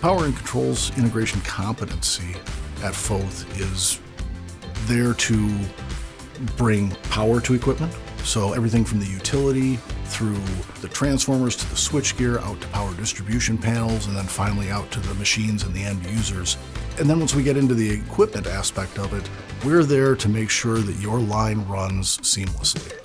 Power and controls integration competency at Foth is there to bring power to equipment. So everything from the utility through the transformers to the switchgear out to power distribution panels and then finally out to the machines and the end users. And then once we get into the equipment aspect of it, we're there to make sure that your line runs seamlessly.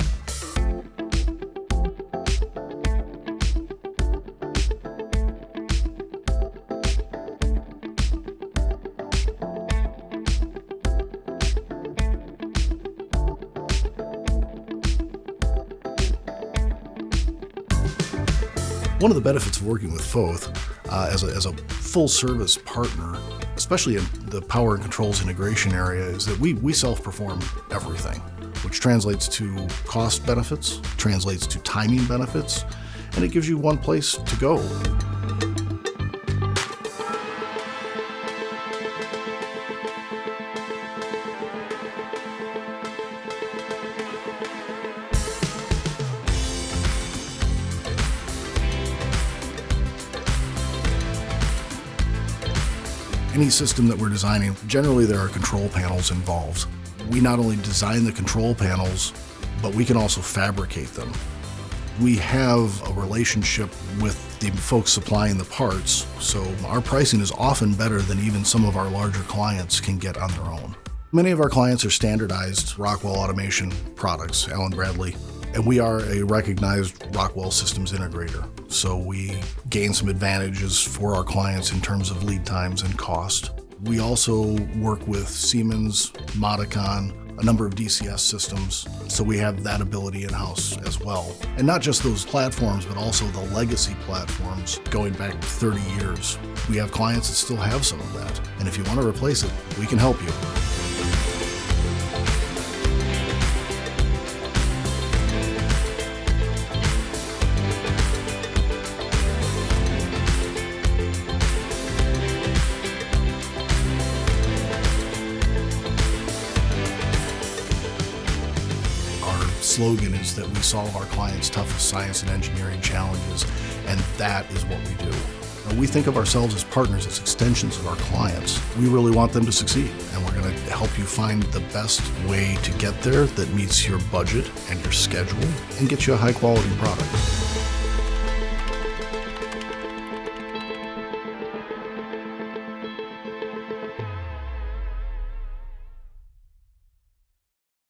One of the benefits of working with Foth as a full-service partner, especially in the power and controls integration area, is that we self-perform everything, which translates to cost benefits, translates to timing benefits, and it gives you one place to go. Any system that we're designing, generally there are control panels involved. We not only design the control panels, but we can also fabricate them. We have a relationship with the folks supplying the parts, so our pricing is often better than even some of our larger clients can get on their own. Many of our clients are standardized Rockwell automation products, Allen Bradley, and we are a recognized Rockwell systems integrator. So we gain some advantages for our clients in terms of lead times and cost. We also work with Siemens, Modicon, a number of DCS systems, so we have that ability in-house as well. And not just those platforms, but also the legacy platforms going back 30 years. We have clients that still have some of that, and if you want to replace it, we can help you. Slogan is that we solve our clients' toughest science and engineering challenges, and that is what we do. We think of ourselves as partners, as extensions of our clients. We really want them to succeed, and we're going to help you find the best way to get there that meets your budget and your schedule and get you a high-quality product.